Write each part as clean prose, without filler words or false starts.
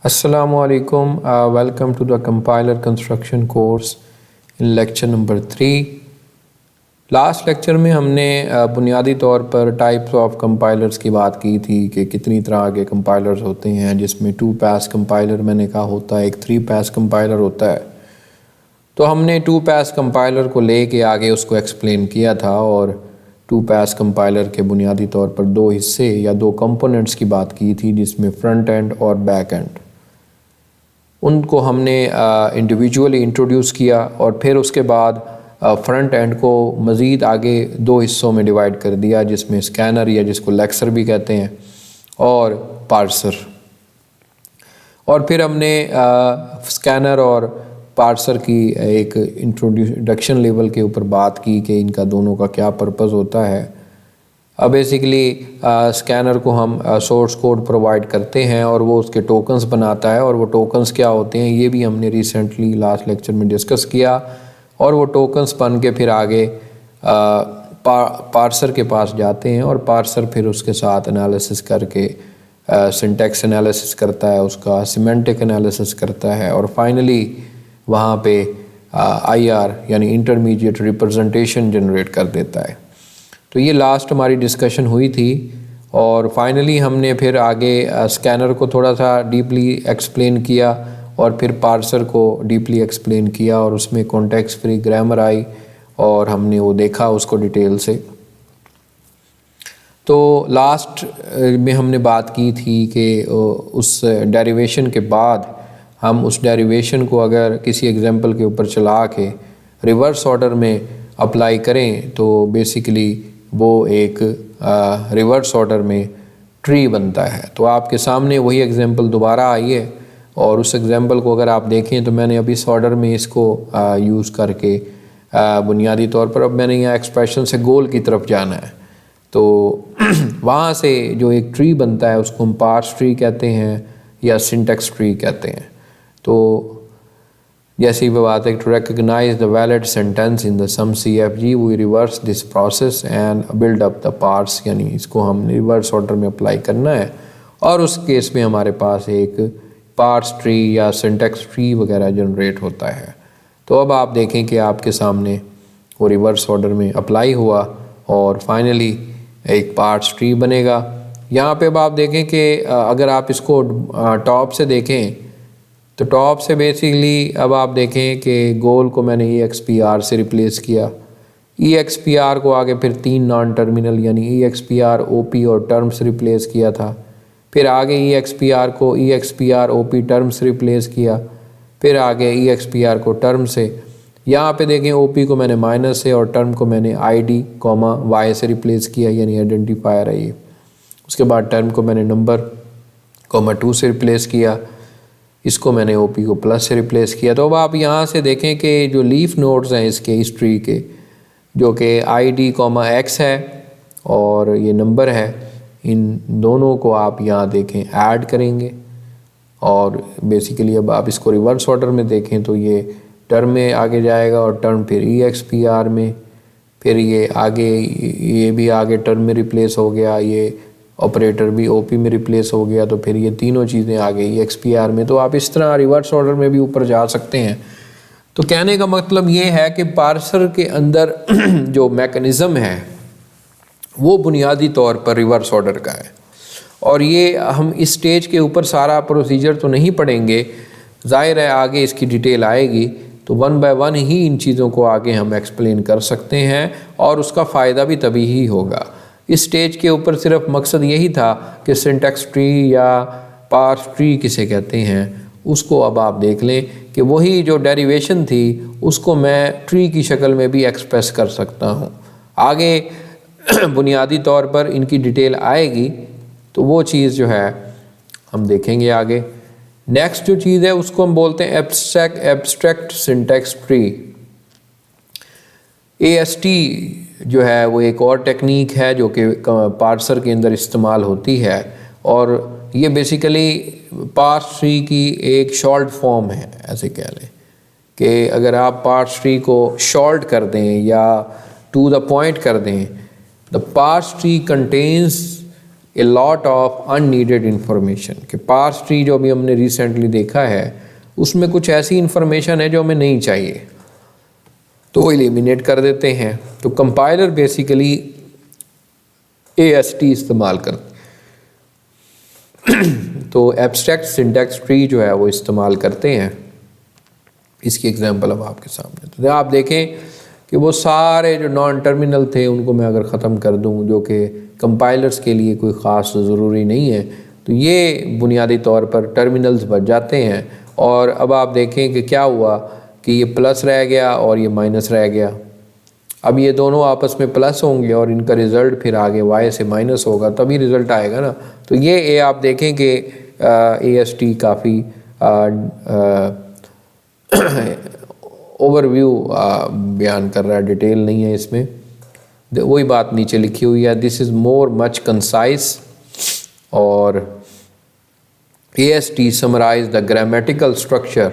Assalamualaikum. Welcome to the compiler construction course in lecture number 3. Last lecture में हमने बुनियादी तौर पर टाइप्स ऑफ कंपाइलर्स की बात की थी कि कितनी तरह के कंपाइलर्स होते हैं, जिसमें 2 पास कंपाइलर मैंने कहा होता है, एक 3 पास कंपाइलर होता है। तो हमने 2 पास कंपाइलर को लेके आगे उसको एक्सप्लेन किया था और 2 पास कंपाइलर के बुनियादी तौर पर 2 हिस्से या 2 कंपोनेंट्स की बात की थी, जिसमें फ्रंट एंड और बैक एंड। उनको हमने इंडिविजुअली इंट्रोड्यूस किया और फिर उसके बाद फ्रंट एंड को मज़ीद आगे 2 हिस्सों में डिवाइड कर दिया, जिसमें स्कैनर या जिसको लेक्सर भी कहते हैं और पार्सर। और फिर हमने स्कैनर और पार्सर की एक इंट्रोडक्शन लेवल के ऊपर बात की कि इनका दोनों का क्या पर्पस होता है। अब बेसिकली स्कैनर को हम सोर्स कोड प्रोवाइड करते हैं और वो उसके टोकन्स बनाता है, और वो टोकन्स क्या होते हैं ये भी हमने रिसेंटली लास्ट लेक्चर में डिस्कस किया। और वो टोकन्स बन के फिर आगे पार्सर के पास जाते हैं और पार्सर फिर उसके साथ एनालिसिस करके सिंटैक्स एनालिसिस करता है, उसका सिमेंटिक एनालिसिस करता है और फाइनली वहाँ पे आईआर यानी इंटरमीडिएट रिप्रेजेंटेशन जनरेट कर देता है। तो ये लास्ट हमारी डिस्कशन हुई थी और फाइनली हमने फिर आगे स्कैनर को थोड़ा सा डीपली एक्सप्लेन किया और फिर पार्सर को डीपली एक्सप्लेन किया और उसमें कॉन्टेक्स्ट फ्री ग्रामर आई और हमने वो देखा उसको डिटेल से। तो लास्ट में हमने बात की थी कि उस डेरिवेशन के बाद हम उस डेरिवेशन को अगर किसी एग्जांपल के ऊपर चला के रिवर्स ऑर्डर में अप्लाई करें तो बेसिकली वो एक रिवर्स ऑर्डर में ट्री बनता है। तो आपके सामने वही एग्जांपल दोबारा आई है और उस एग्जांपल को अगर आप देखें तो मैंने अभी इस ऑर्डर में इसको यूज़ करके बुनियादी तौर पर अब मैंने यहाँ एक्सप्रेशन से गोल की तरफ जाना है। तो वहाँ से जो एक ट्री बनता है उसको हम पार्स ट्री कहते हैं या सिंटैक्स ट्री कहते हैं। तो जैसी वो बात है, to recognise the valid sentence in the some CFG we reverse this process and build up the parts, यानी इसको हम रिवर्स ऑर्डर में अप्लाई करना है और उस केस में हमारे पास एक पार्ट्स ट्री या सिंटैक्स ट्री वगैरह जनरेट होता है। तो अब आप देखें कि आपके सामने वो रिवर्स ऑर्डर में अप्लाई हुआ और फाइनली एक पार्ट्स ट्री बनेगा। यहाँ पे अब आप देखें कि अगर आप इसको टॉप से देखें तो टॉप से बेसिकली अब आप देखें कि गोल को मैंने EXPR से रिप्लेस किया, EXPR को आगे फिर 3 नॉन टर्मिनल यानी EXPR OP और टर्म्स रिप्लेस किया था, फिर आगे EXPR को EXPR OP टर्म्स रिप्लेस किया, फिर आगे EXPR को टर्म से। यहाँ पे देखें OP को मैंने माइनस से और टर्म को मैंने ID, Y से रिप्लेस किया यानी आइडेंटिफायर है ये। उसके बाद टर्म को मैंने नंबर 2 से रिप्लेस किया, इसको मैंने OP को प्लस से रिप्लेस किया। तो अब आप यहाँ से देखें कि जो लीफ नोड्स हैं इसके इस ट्री के, जो कि ID, X है और ये नंबर है, इन दोनों को आप यहाँ देखें ऐड करेंगे और बेसिकली अब आप इसको रिवर्स ऑर्डर में देखें तो ये टर्म में आगे जाएगा और टर्म फिर EXPR में, फिर ये आगे ये भी आगे टर्म में रिप्लेस हो गया, ये ऑपरेटर भी OP में रिप्लेस हो गया, तो फिर ये तीनों चीज़ें आ गई EXPR में। तो आप इस तरह रिवर्स ऑर्डर में भी ऊपर जा सकते हैं। तो कहने का मतलब ये है कि पार्सर के अंदर जो मैकेनिज़्म है वो बुनियादी तौर पर रिवर्स ऑर्डर का है और ये हम इस स्टेज के ऊपर सारा प्रोसीजर तो नहीं पढ़ेंगे, ज़ाहिर है आगे इसकी डिटेल आएगी तो 1 बाय 1 ही इन चीज़ों को आगे हम एक्सप्लेन कर सकते हैं और उसका फ़ायदा भी तभी ही होगा। इस स्टेज के ऊपर सिर्फ मकसद यही था कि सिंटैक्स ट्री या पार्स ट्री किसे कहते हैं उसको अब आप देख लें कि वही जो डेरिवेशन थी उसको मैं ट्री की शक्ल में भी एक्सप्रेस कर सकता हूँ। आगे बुनियादी तौर पर इनकी डिटेल आएगी तो वो चीज़ जो है हम देखेंगे आगे। नेक्स्ट जो चीज़ है उसको हम बोलते हैं एब्स्ट्रैक्ट सिंटैक्स ट्री। AST जो है वो एक और टेक्निक है जो कि पार्सर के अंदर इस्तेमाल होती है और ये बेसिकली पार्स ट्री की एक शॉर्ट फॉर्म है, ऐसे कह लें कि अगर आप पार्स ट्री को शॉर्ट कर दें या टू द पॉइंट कर दें, the parse tree contains a lot of unneeded information. कि पार्स ट्री जो अभी हमने रिसेंटली देखा है उसमें कुछ ऐसी इंफॉर्मेशन है जो हमें नहीं चाहिए, तो एलिमिनेट कर देते हैं। तो कंपाइलर बेसिकली AST इस्तेमाल करते तो एब्स्ट्रैक्ट सिंटैक्स ट्री जो है वो इस्तेमाल करते हैं। इसकी एग्जांपल अब आपके सामने, तो आप देखें कि वो सारे जो नॉन टर्मिनल थे उनको मैं अगर ख़त्म कर दूं, जो कि कंपाइलर्स के लिए कोई ख़ास ज़रूरी नहीं है, तो ये बुनियादी तौर पर टर्मिनल्स बच जाते हैं। और अब आप देखें कि क्या हुआ कि ये प्लस रह गया और ये माइनस रह गया। अब ये दोनों आपस में प्लस होंगे और इनका रिज़ल्ट फिर आगे y से माइनस होगा, तभी रिज़ल्ट आएगा ना। तो ये आप देखें कि AST काफ़ी ओवरव्यू बयान कर रहा है, डिटेल नहीं है इसमें। वही बात नीचे लिखी हुई है, this is more much concise. और AST summarise the grammatical structure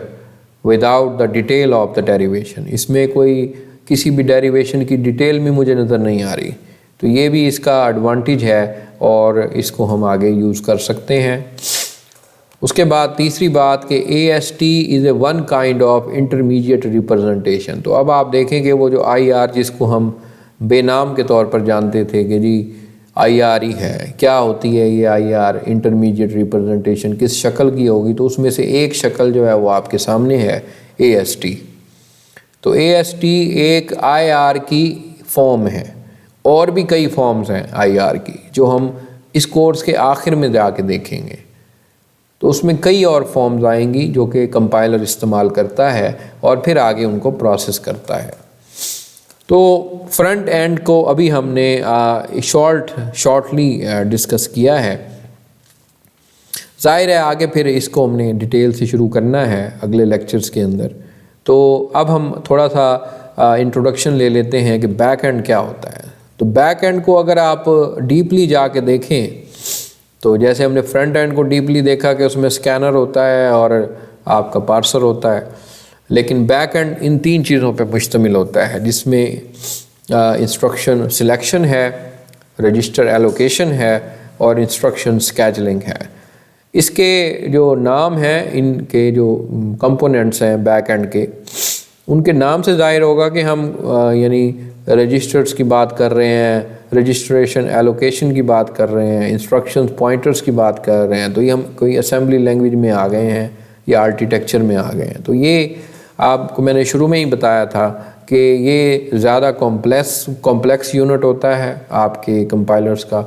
without the detail of the derivation. इसमें कोई किसी भी डेरिवेशन की डिटेल में मुझे नज़र नहीं आ रही, तो ये भी इसका एडवांटेज है और इसको हम आगे यूज़ कर सकते हैं। उसके बाद तीसरी बात कि AST is a one kind of intermediate representation. तो अब आप देखें कि वो जो IR जिसको हम बेनाम के तौर पर जानते थे कि जी IR ही है, क्या होती है ये IR इंटरमीडिएट रिप्रेजेंटेशन, किस शक्ल की होगी, तो उसमें से एक शक्ल जो है वो आपके सामने है AST। तो AST एक IR की फॉर्म है, और भी कई फॉर्म्स हैं IR की जो हम इस कोर्स के आखिर में जाके देखेंगे। तो उसमें कई और फॉर्म्स आएंगी जो कि कंपाइलर इस्तेमाल करता है और फिर आगे उनको प्रोसेस करता है। तो फ्रंट एंड को अभी हमने शॉर्टली डिस्कस किया है। ज़ाहिर है आगे फिर इसको हमने डिटेल से शुरू करना है अगले लेक्चर्स के अंदर। तो अब हम थोड़ा सा इंट्रोडक्शन ले लेते हैं कि बैक एंड क्या होता है। तो बैक एंड को अगर आप डीपली जाके देखें, तो जैसे हमने फ्रंट एंड को डीपली देखा कि उसमें स्कैनर होता है और आपका पार्सर होता है, लेकिन बैक एंड इन तीन चीज़ों पे मुश्तमिल होता है, जिसमें इंस्ट्रक्शन सिलेक्शन है, रजिस्टर एलोकेशन है और इंस्ट्रक्शन स्केजुलिंग है। इसके जो नाम हैं, इनके जो कंपोनेंट्स हैं बैक एंड के, उनके नाम से ज़ाहिर होगा कि हम यानी रजिस्टर्स की बात कर रहे हैं, रजिस्ट्रेशन एलोकेशन की बात कर रहे हैं, इंस्ट्रक्शंस पॉइंटर्स की बात कर रहे हैं। तो ये हम कोई असेंबली लैंग्वेज में आ गए हैं या आर्किटेक्चर में आ गए हैं। तो ये आपको मैंने शुरू में ही बताया था कि ये ज़्यादा कॉम्प्लेक्स यूनिट होता है आपके कंपाइलर्स का,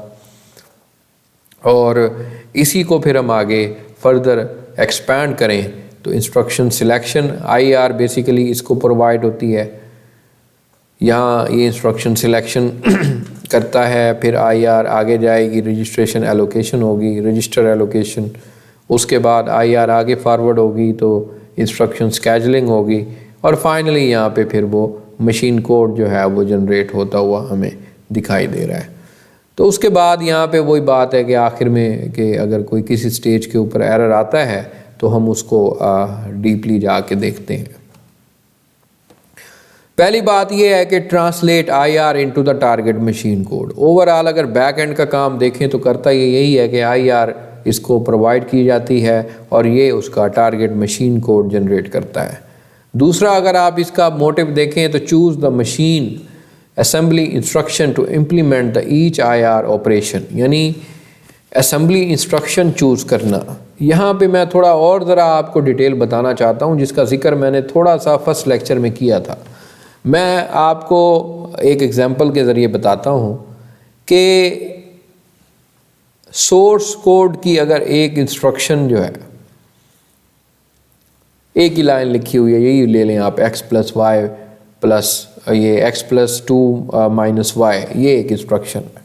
और इसी को फिर हम आगे फर्दर एक्सपैंड करें तो इंस्ट्रक्शन सिलेक्शन IR बेसिकली इसको प्रोवाइड होती है। यहाँ ये इंस्ट्रक्शन सिलेक्शन करता है, फिर IR आगे जाएगी, रजिस्ट्रेशन एलोकेशन होगी, रजिस्टर एलोकेशन, उसके बाद IR आगे फॉरवर्ड होगी तो इंस्ट्रक्शन स्केजुलिंग होगी, और फाइनली यहाँ पे फिर वो मशीन कोड जो है वो जनरेट होता हुआ हमें दिखाई दे रहा है। तो उसके बाद यहाँ पे वही बात है कि आखिर में कि अगर कोई किसी स्टेज के ऊपर एरर आता है तो हम उसको डीपली जाके देखते हैं। पहली बात यह है कि translate IR into the target machine code. Overall अगर बैक एंड का काम देखें तो करता ये यही है कि IR इसको प्रोवाइड की जाती है और ये उसका टारगेट मशीन कोड जनरेट करता है। दूसरा, अगर आप इसका मोटिव देखें तो choose the machine assembly instruction to implement the each IR operation, यानी असेंबली इंस्ट्रक्शन चूज़ करना। यहाँ पे मैं थोड़ा और ज़रा आपको डिटेल बताना चाहता हूँ, जिसका ज़िक्र मैंने थोड़ा सा फर्स्ट लेक्चर में किया था। मैं आपको एक एग्जांपल के ज़रिए बताता हूँ कि सोर्स कोड की अगर एक इंस्ट्रक्शन जो है, एक ही लाइन लिखी हुई है, यही ले लें आप x + y + ये x + 2 - y, ये एक इंस्ट्रक्शन है।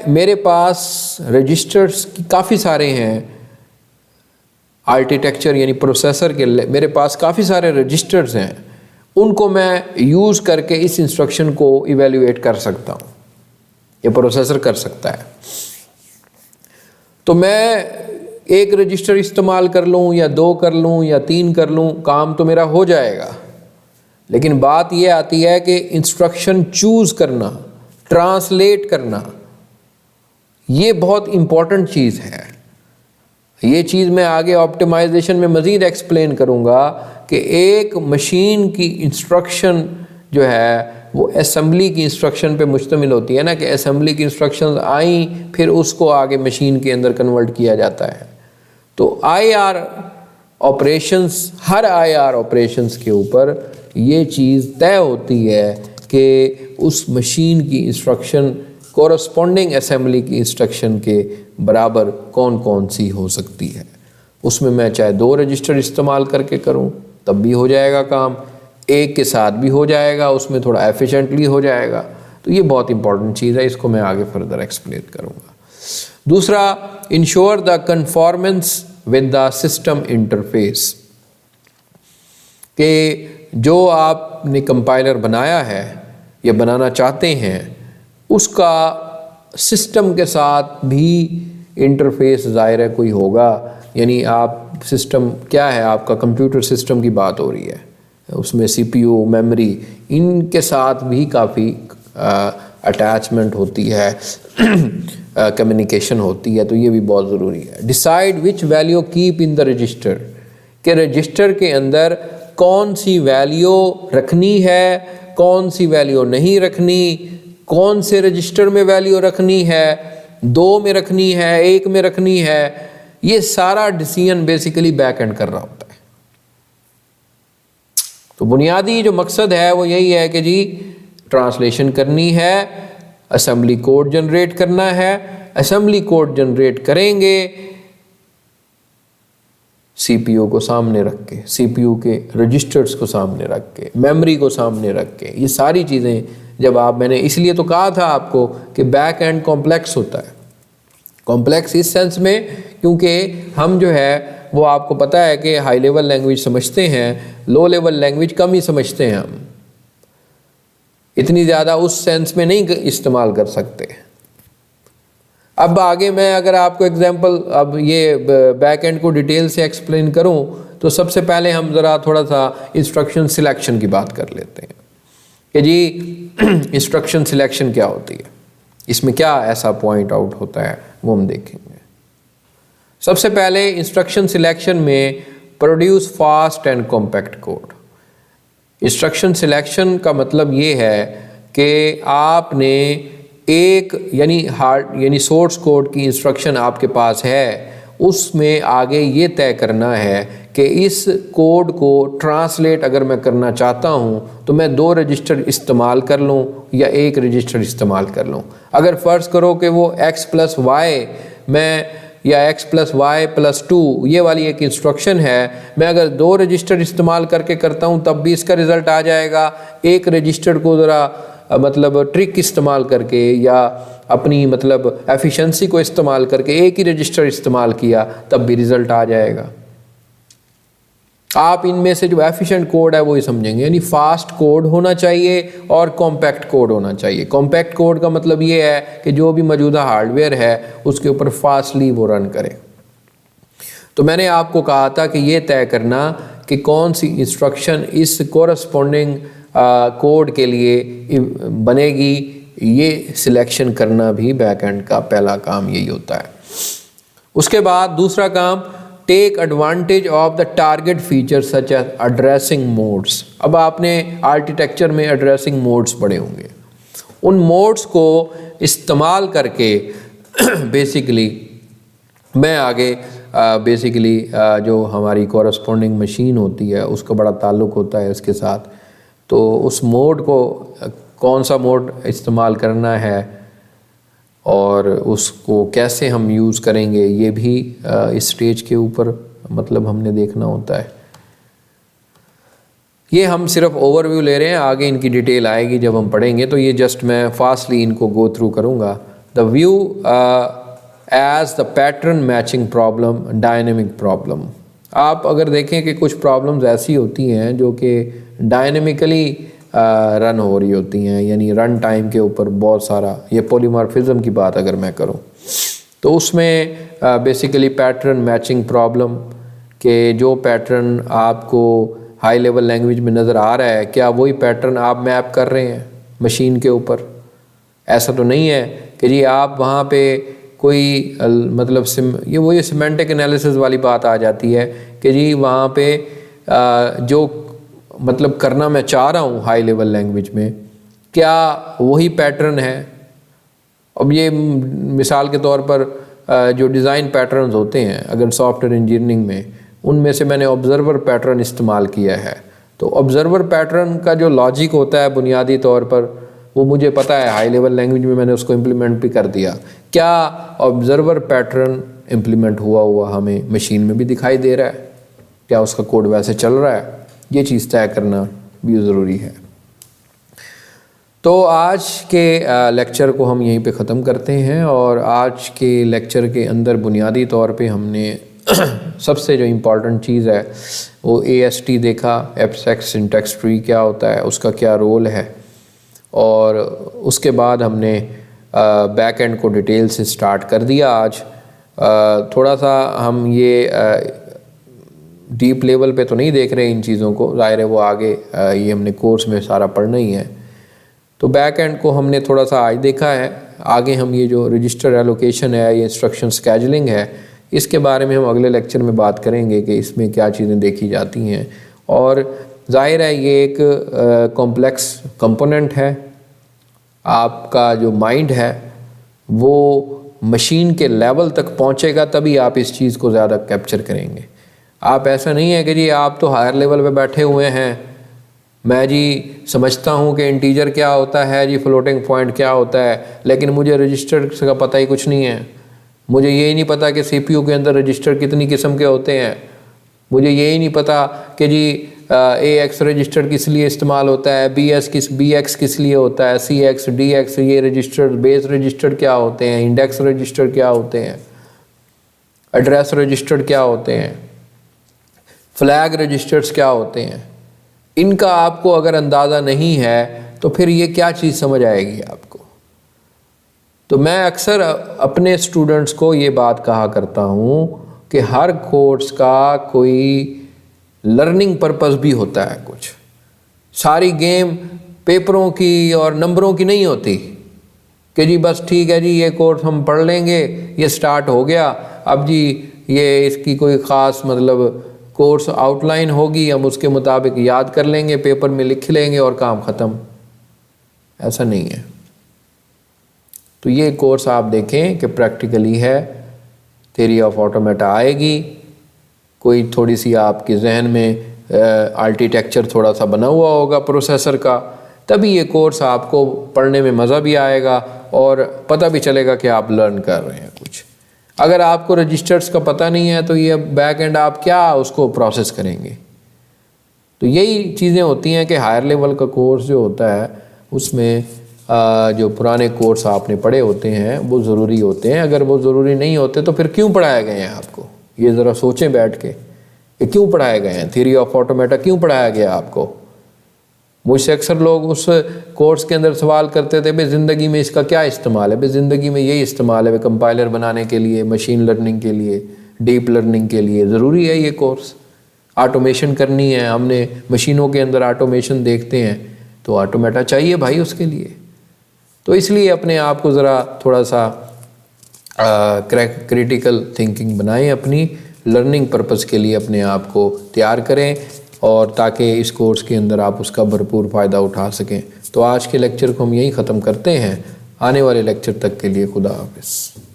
मेरे पास रजिस्टर्स काफ़ी सारे हैं, आर्किटेक्चर यानी प्रोसेसर के मेरे पास काफ़ी सारे रजिस्टर्स हैं, उनको मैं यूज़ करके इस इंस्ट्रक्शन को इवेल्युएट कर सकता हूँ, ये प्रोसेसर कर सकता है। तो मैं एक रजिस्टर इस्तेमाल कर लूँ या 2 कर लूँ या 3 कर लूँ, काम तो मेरा हो जाएगा। लेकिन बात ये आती है कि इंस्ट्रक्शन चूज़ करना, ट्रांसलेट करना, ये बहुत इम्पॉर्टेंट चीज़ है। ये चीज़ मैं आगे ऑप्टिमाइजेशन में मज़ीद एक्सप्लेन करूँगा कि एक मशीन की इंस्ट्रक्शन जो है वो असेंबली की इंस्ट्रक्शन पे मुश्तमिल होती है ना, कि असेंबली की इंस्ट्रक्शंस आई फिर उसको आगे मशीन के अंदर कन्वर्ट किया जाता है। तो आईआर ऑपरेशंस, हर आईआर ऑपरेशंस के ऊपर ये चीज़ तय होती है कि उस मशीन की इंस्ट्रक्शन कोरस्पॉन्डिंग असेंबली की इंस्ट्रक्शन के बराबर कौन कौन सी हो सकती है। उसमें मैं चाहे 2 रजिस्टर इस्तेमाल करके करूं तब भी हो जाएगा काम, एक के साथ भी हो जाएगा, उसमें थोड़ा एफिशिएंटली हो जाएगा। तो ये बहुत इंपॉर्टेंट चीज़ है, इसको मैं आगे फर्दर एक्सप्लेन करूँगा। दूसरा, ensure the conformance with the system interface, कि जो आपने कंपाइलर बनाया है या बनाना चाहते हैं उसका सिस्टम के साथ भी इंटरफेस ज़ाहिर है कोई होगा। यानी आप सिस्टम क्या है, आपका कंप्यूटर सिस्टम की बात हो रही है, उसमें सीपीयू, मेमोरी, इनके साथ भी काफ़ी अटैचमेंट होती है, कम्युनिकेशन होती है, तो ये भी बहुत ज़रूरी है। Decide which value keep in the register, के रजिस्टर के अंदर कौन सी वैल्यू रखनी है, कौन सी वैल्यू नहीं रखनी, कौन से रजिस्टर में वैल्यू रखनी है, 2 में रखनी है, 1 में रखनी है, ये सारा डिसीजन बेसिकली बैक एंड कर रहा होता है। तो बुनियादी जो मकसद है वो यही है कि जी ट्रांसलेशन करनी है, असेंबली कोड जनरेट करना है, असेंबली कोड जनरेट करेंगे सीपीयू को सामने रख के, सीपीयू के रजिस्टर्स को सामने रख के, मेमोरी को सामने रख के, ये सारी चीज़ें जब मैंने इसलिए तो कहा था आपको कि बैक एंड कॉम्प्लेक्स होता है। कॉम्प्लेक्स इस सेंस में क्योंकि हम जो है वो आपको पता है कि हाई लेवल लैंग्वेज समझते हैं, लो लेवल लैंग्वेज कम ही समझते हैं, हम इतनी ज़्यादा उस सेंस में नहीं इस्तेमाल कर सकते। अब आगे मैं अगर आपको एग्जांपल, अब ये बैक एंड को डिटेल से एक्सप्लेन करूं तो सबसे पहले हम ज़रा थोड़ा सा इंस्ट्रक्शन सिलेक्शन की बात कर लेते हैं कि जी इंस्ट्रक्शन सिलेक्शन क्या होती है, इसमें क्या ऐसा पॉइंट आउट होता है वो हम देखेंगे। सबसे पहले इंस्ट्रक्शन सिलेक्शन में produce fast and compact code. Instruction selection का मतलब ये है कि आपने एक यानी सोर्स कोड की इंस्ट्रक्शन आपके पास है, उसमें आगे ये तय करना है कि इस कोड को ट्रांसलेट अगर मैं करना चाहता हूँ तो मैं 2 रजिस्टर इस्तेमाल कर लूँ या 1 रजिस्टर इस्तेमाल कर लूँ। अगर फ़र्ज़ करो कि वो x+y मैं या x+y+2 ये वाली एक इंस्ट्रक्शन है, मैं अगर 2 रजिस्टर इस्तेमाल करके करता हूँ तब भी इसका रिज़ल्ट आ जाएगा। 1 रजिस्टर को ज़रा मतलब ट्रिक इस्तेमाल करके या अपनी मतलब एफिशिएंसी को इस्तेमाल करके 1 ही रजिस्टर इस्तेमाल किया तब भी रिज़ल्ट आ जाएगा। आप इनमें से जो एफिशिएंट कोड है वो ही समझेंगे, यानी फास्ट कोड होना चाहिए और कॉम्पैक्ट कोड होना चाहिए। कॉम्पैक्ट कोड का मतलब ये है कि जो भी मौजूदा हार्डवेयर है उसके ऊपर फास्टली वो रन करे। तो मैंने आपको कहा था कि ये तय करना कि कौन सी इंस्ट्रक्शन इस कोरस्पॉन्डिंग कोड के लिए बनेगी, ये सिलेक्शन करना भी बैकएंड का पहला काम यही होता है। उसके बाद दूसरा काम, take advantage of the target feature such as addressing modes. अब आपने आर्किटेक्चर में एड्रेसिंग मोड्स पढ़े होंगे, उन मोड्स को इस्तेमाल करके बेसिकली मैं आगे जो हमारी कॉरस्पॉन्डिंग मशीन होती है उसका बड़ा ताल्लुक़ होता है इसके साथ, तो उस मोड को कौन सा मोड इस्तेमाल करना है और उसको कैसे हम यूज़ करेंगे ये भी इस स्टेज के ऊपर मतलब हमने देखना होता है। ये हम सिर्फ ओवरव्यू ले रहे हैं, आगे इनकी डिटेल आएगी जब हम पढ़ेंगे, तो ये जस्ट मैं फास्टली इनको गो थ्रू करूँगा। The view as the pattern matching problem, dynamic problem. आप अगर देखें कि कुछ प्रॉब्लम्स ऐसी होती हैं जो कि डायनेमिकली रन हो रही होती हैं, यानी रन टाइम के ऊपर बहुत सारा, ये पॉलीमॉर्फिज्म की बात अगर मैं करूं तो उसमें बेसिकली पैटर्न मैचिंग प्रॉब्लम के जो पैटर्न आपको हाई लेवल लैंग्वेज में नज़र आ रहा है क्या वही पैटर्न आप मैप कर रहे हैं मशीन के ऊपर। ऐसा तो नहीं है कि जी आप वहाँ पे कोई मतलब ये सिमेंटिक एनालिसिस वाली बात आ जाती है कि जी वहाँ पे जो मतलब करना मैं चाह रहा हूँ हाई लेवल लैंग्वेज में, क्या वही पैटर्न है। अब ये मिसाल के तौर पर जो डिज़ाइन पैटर्न्स होते हैं अगर सॉफ्टवेयर इंजीनियरिंग में, उनमें से मैंने ऑब्जर्वर पैटर्न इस्तेमाल किया है। तो ऑब्जर्वर पैटर्न का जो लॉजिक होता है बुनियादी तौर पर वो मुझे पता है, हाई लेवल लैंग्वेज में मैंने उसको इम्प्लीमेंट भी कर दिया। क्या ऑब्जर्वर पैटर्न इम्प्लीमेंट हुआ हमें मशीन में भी दिखाई दे रहा है? क्या उसका कोड वैसे चल रहा है? ये चीज़ तय करना भी ज़रूरी है। तो आज के लेक्चर को हम यहीं पे ख़त्म करते हैं। और आज के लेक्चर के अंदर बुनियादी तौर पे हमने सबसे जो इम्पॉर्टेंट चीज़ है वो AST देखा, एब्स्ट्रैक्ट सिंटैक्स ट्री क्या होता है, उसका क्या रोल है। और उसके बाद हमने बैक एंड को डिटेल से स्टार्ट कर दिया। आज थोड़ा सा हम ये डीप लेवल पे तो नहीं देख रहे इन चीज़ों को, ज़ाहिर है वो आगे ये हमने कोर्स में सारा पढ़ना ही है। तो बैक एंड को हमने थोड़ा सा आज देखा है, आगे हम ये जो रजिस्टर एलोकेशन है, ये इंस्ट्रक्शन स्केजुलिंग है, इसके बारे में हम अगले लेक्चर में बात करेंगे कि इसमें क्या चीज़ें देखी जाती हैं। और ज़ाहिर है ये एक कॉम्प्लेक्स कंपोनेंट है। आपका जो माइंड है वो मशीन के लेवल तक पहुंचेगा तभी आप इस चीज़ को ज़्यादा कैप्चर करेंगे। आप ऐसा नहीं है कि जी आप तो हायर लेवल पे बैठे हुए हैं, मैं जी समझता हूँ कि इंटीजर क्या होता है, जी फ्लोटिंग पॉइंट क्या होता है, लेकिन मुझे रजिस्टर का पता ही कुछ नहीं है। मुझे ये ही नहीं पता कि CPU के अंदर रजिस्टर कितनी किस्म के होते हैं। मुझे ये ही नहीं पता कि जी AX रजिस्टर किस लिए इस्तेमाल होता है, BX किस लिए होता है, CX DX ये रजिस्टर, बेस रजिस्टर क्या होते हैं, इंडेक्स रजिस्टर क्या होते हैं, एड्रेस रजिस्टर क्या होते हैं, फ्लैग रजिस्टर्स क्या होते हैं। इनका आपको अगर अंदाज़ा नहीं है तो फिर ये क्या चीज़ समझ आएगी आपको। तो मैं अक्सर अपने स्टूडेंट्स को ये बात कहा करता हूँ कि हर कोर्स का कोई लर्निंग पर्पस भी होता है। कुछ सारी गेम पेपरों की और नंबरों की नहीं होती कि जी बस ठीक है जी ये कोर्स हम पढ़ लेंगे, ये स्टार्ट हो गया, अब जी ये इसकी कोई ख़ास मतलब कोर्स आउटलाइन होगी, हम उसके मुताबिक याद कर लेंगे, पेपर में लिख लेंगे और काम ख़त्म। ऐसा नहीं है। तो ये कोर्स आप देखें कि प्रैक्टिकली है, थ्योरी ऑफ ऑटोमेटा आएगी, कोई थोड़ी सी आपके जहन में आर्किटेक्चर थोड़ा सा बना हुआ होगा प्रोसेसर का, तभी ये कोर्स आपको पढ़ने में मज़ा भी आएगा और पता भी चलेगा कि आप लर्न कर रहे हैं कुछ। अगर आपको रजिस्टर्स का पता नहीं है तो ये बैक एंड आप क्या उसको प्रोसेस करेंगे। तो यही चीज़ें होती हैं कि हायर लेवल का कोर्स जो होता है उसमें जो पुराने कोर्स आपने पढ़े होते हैं वो ज़रूरी होते हैं। अगर वो ज़रूरी नहीं होते तो फिर क्यों पढ़ाए गए हैं आपको, ये ज़रा सोचें बैठ के कि क्यों पढ़ाए गए हैं। थ्योरी ऑफ ऑटोमेटा क्यों पढ़ाया गया आपको। मुझसे अक्सर लोग उस कोर्स के अंदर सवाल करते थे भाई ज़िंदगी में इसका क्या इस्तेमाल है, भाई ज़िंदगी में यही इस्तेमाल है, भाई कंपाइलर बनाने के लिए, मशीन लर्निंग के लिए, डीप लर्निंग के लिए ज़रूरी है ये कोर्स। ऑटोमेशन करनी है, हमने मशीनों के अंदर ऑटोमेशन देखते हैं तो ऑटोमेटा चाहिए भाई उसके लिए। तो इसलिए अपने आप को ज़रा थोड़ा सा क्रिटिकल थिंकिंग बनाएं, अपनी लर्निंग पर्पस के लिए अपने आप को तैयार करें और ताकि इस कोर्स के अंदर आप उसका भरपूर फ़ायदा उठा सकें। तो आज के लेक्चर को हम यहीं ख़त्म करते हैं। आने वाले लेक्चर तक के लिए खुदा हाफ़िज़।